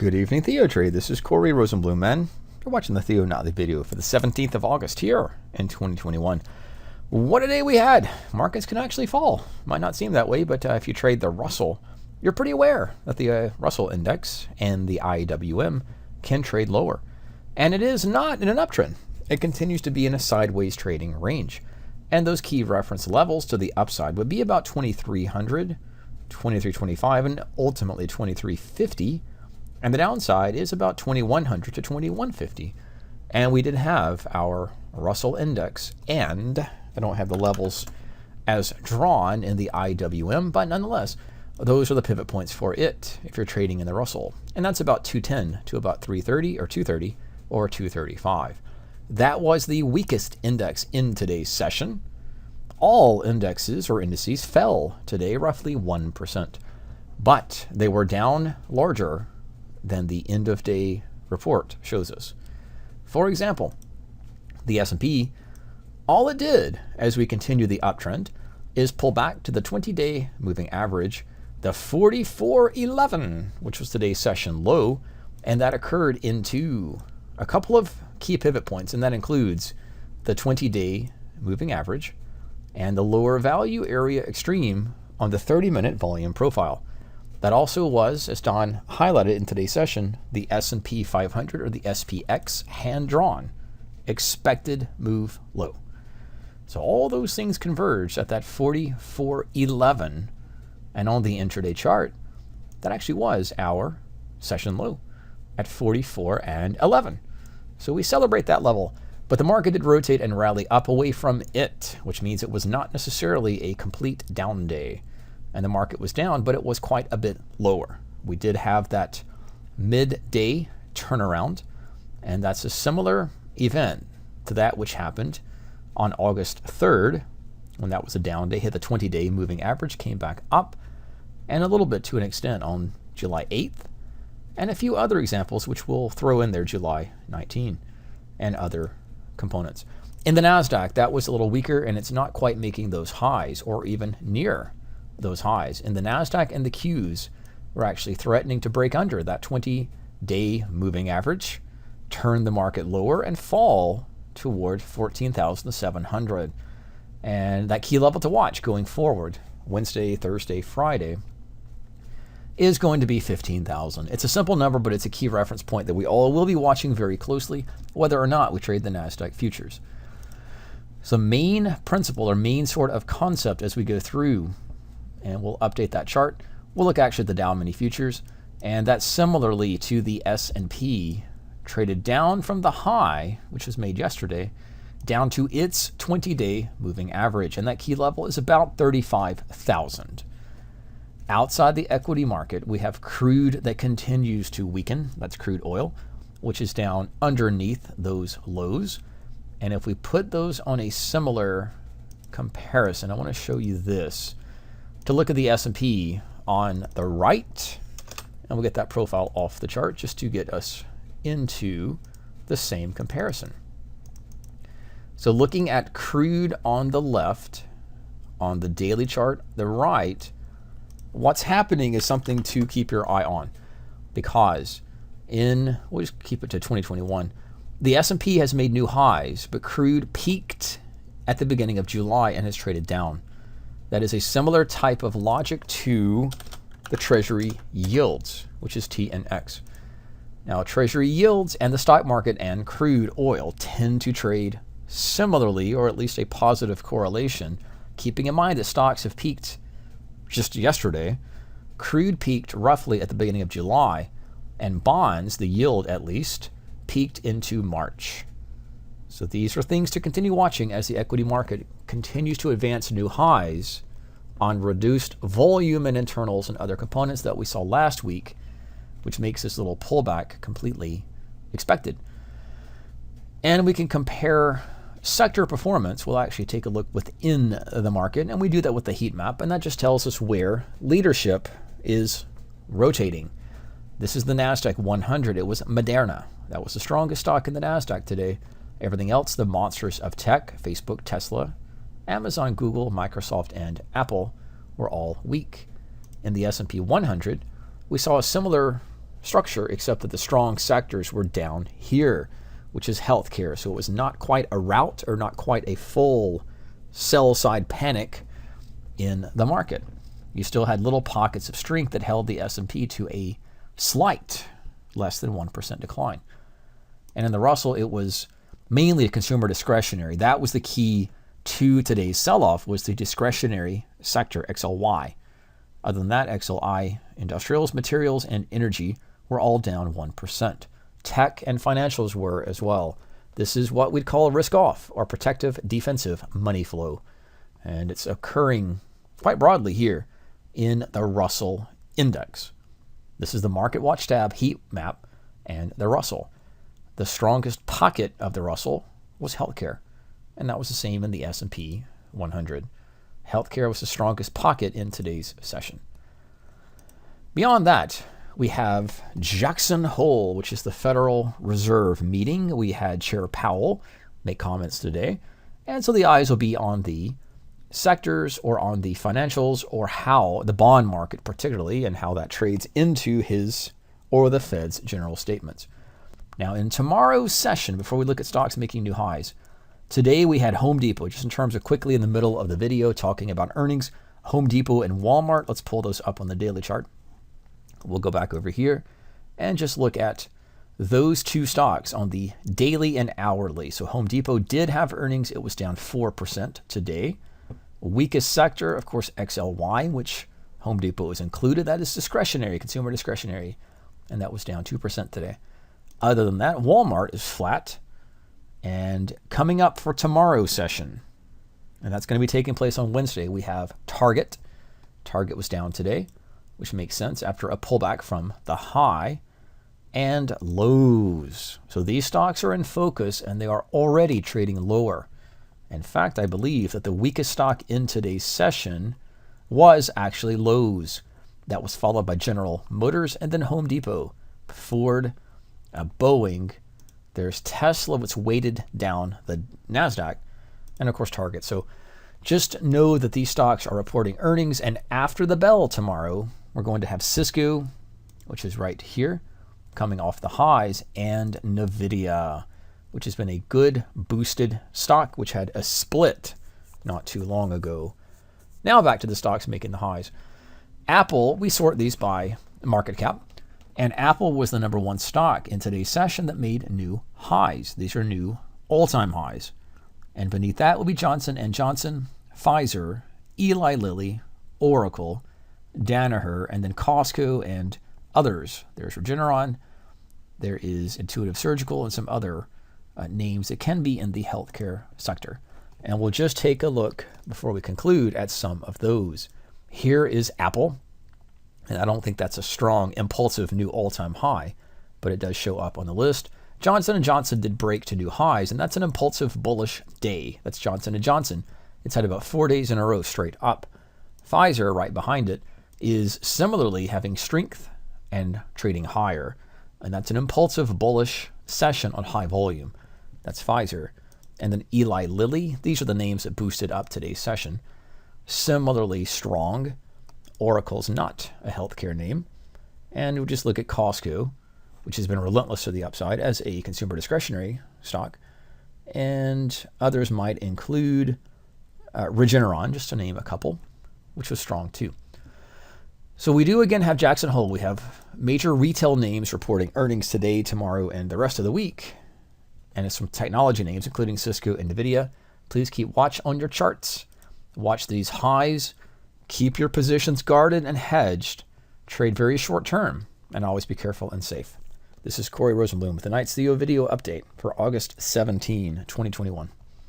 Good evening, TheoTrade. This is Corey Rosenblum, man. You're watching the Theo Nightly video for the 17th of August here in 2021. What a day we had. Markets can actually fall. Might not seem that way, but if you trade the Russell, you're pretty aware that the Russell Index and the IWM can trade lower. And it is not in an uptrend. It continues to be in a sideways trading range. And those key reference levels to the upside would be about 2300, 2325, and ultimately 2350. And the downside is about 2100 to 2150. And we did have our Russell Index, and I don't have the levels as drawn in the IWM, but nonetheless, those are the pivot points for it if you're trading in the Russell. And that's about 210 to about 330 or 230 or 235. That was the weakest index in today's session. All indexes or indices fell today roughly 1%, but they were down larger than the end of day report shows us. For example, the S&P, all it did as we continue the uptrend is pull back to the 20-day moving average, the 4411, which was today's session low, and that occurred into a couple of key pivot points, and that includes the 20-day moving average and the lower value area extreme on the 30-minute volume profile. That also was, as Don highlighted in today's session, the S&P 500 or the SPX hand-drawn expected move low. So all those things converged at that 4411, and on the intraday chart, that actually was our session low at 44.11. So we celebrate that level, but the market did rotate and rally up away from it, which means it was not necessarily a complete down day. And the market was down, but it was quite a bit lower. We did have that midday turnaround, and that's a similar event to that which happened on August 3rd, when that was a down day, hit the 20-day moving average, came back up, and a little bit to an extent on July 8th, and a few other examples which we'll throw in there, July 19, and other components. In the NASDAQ, that was a little weaker, and it's not quite making those highs or even near those highs. In the NASDAQ and the Qs, we're actually threatening to break under that 20-day moving average, turn the market lower, and fall toward 14,700. And that key level to watch going forward, Wednesday, Thursday, Friday, is going to be 15,000. It's a simple number, but it's a key reference point that we all will be watching very closely, whether or not we trade the NASDAQ futures. So main principle or main sort of concept as we go through, and we'll update that chart. We'll look actually at the Dow Mini Futures, and that's similarly to the S&P, traded down from the high, which was made yesterday, down to its 20-day moving average, and that key level is about 35,000. Outside the equity market, we have crude that continues to weaken. That's crude oil, which is down underneath those lows. And if we put those on a similar comparison, I want to show you this. To look at the S&P on the right, and we'll get that profile off the chart just to get us into the same comparison. So looking at crude on the left, on the daily chart, the right, what's happening is something to keep your eye on, because we'll just keep it to 2021, the S&P has made new highs, but crude peaked at the beginning of July and has traded down. That is a similar type of logic to the Treasury yields, which is T and X. Now, Treasury yields and the stock market and crude oil tend to trade similarly, or at least a positive correlation, keeping in mind that stocks have peaked just yesterday. Crude peaked roughly at the beginning of July, and bonds, the yield at least, peaked into March. So these are things to continue watching as the equity market continues to advance new highs on reduced volume and internals and other components that we saw last week, which makes this little pullback completely expected. And we can compare sector performance. We'll actually take a look within the market, and we do that with the heat map, and that just tells us where leadership is rotating. This is the NASDAQ 100. It was Moderna. That was the strongest stock in the NASDAQ today. Everything else, the monsters of tech, Facebook, Tesla, Amazon, Google, Microsoft, and Apple, were all weak. In the S&P 100, we saw a similar structure, except that the strong sectors were down here, which is healthcare. So it was not quite a rout or not quite a full sell side panic in the market. You still had little pockets of strength that held the S&P to a slight less than 1% decline. And in the Russell, it was mainly a consumer discretionary. That was the key to today's sell-off, was the discretionary sector, XLY. Other than that, XLI, industrials, materials, and energy were all down 1%. Tech and financials were as well. This is what we'd call a risk-off or protective defensive money flow. And it's occurring quite broadly here in the Russell Index. This is the Market Watch tab heat map and the Russell. The strongest pocket of the Russell was healthcare, and that was the same in the S&P 100. Healthcare was the strongest pocket in today's session. Beyond that, we have Jackson Hole, which is the Federal Reserve meeting. We had Chair Powell make comments today, and so the eyes will be on the sectors or on the financials or how the bond market particularly and how that trades into his or the Fed's general statements. Now, in tomorrow's session, before we look at stocks making new highs, today we had Home Depot, just in terms of quickly in the middle of the video talking about earnings, Home Depot and Walmart. Let's pull those up on the daily chart. We'll go back over here and just look at those two stocks on the daily and hourly. So Home Depot did have earnings. It was down 4% today. Weakest sector, of course, XLY, which Home Depot is included. That is discretionary, consumer discretionary, and that was down 2% today. Other than that, Walmart is flat. And coming up for tomorrow's session, and that's going to be taking place on Wednesday, we have Target. Target was down today, which makes sense after a pullback from the high, and Lowe's. So these stocks are in focus, and they are already trading lower. In fact, I believe that the weakest stock in today's session was actually Lowe's. That was followed by General Motors and then Home Depot, Ford, Boeing. There's Tesla, which weighted down the NASDAQ, and of course Target. So just know that these stocks are reporting earnings, and after the bell tomorrow, we're going to have Cisco, which is right here, coming off the highs, and NVIDIA, which has been a good boosted stock, which had a split not too long ago. Now back to the stocks making the highs. Apple, we sort these by market cap. And Apple was the number one stock in today's session that made new highs. These are new all-time highs. And beneath that will be Johnson & Johnson, Pfizer, Eli Lilly, Oracle, Danaher, and then Costco and others. There's Regeneron. There is Intuitive Surgical and some other names that can be in the healthcare sector. And we'll just take a look before we conclude at some of those. Here is Apple. And I don't think that's a strong, impulsive new all-time high, but it does show up on the list. Johnson & Johnson did break to new highs, and that's an impulsive bullish day. That's Johnson & Johnson. It's had about 4 days in a row straight up. Pfizer, right behind it, is similarly having strength and trading higher. And that's an impulsive bullish session on high volume. That's Pfizer. And then Eli Lilly. These are the names that boosted up today's session. Similarly strong. Oracle's not a healthcare name. And we'll just look at Costco, which has been relentless to the upside as a consumer discretionary stock. And others might include Regeneron, just to name a couple, which was strong too. So we do again have Jackson Hole. We have major retail names reporting earnings today, tomorrow, and the rest of the week. And it's some technology names, including Cisco and NVIDIA. Please keep watch on your charts. Watch these highs. Keep your positions guarded and hedged. Trade very short term, and always be careful and safe. This is Corey Rosenblum with tonight's Theo video update for August 17, 2021.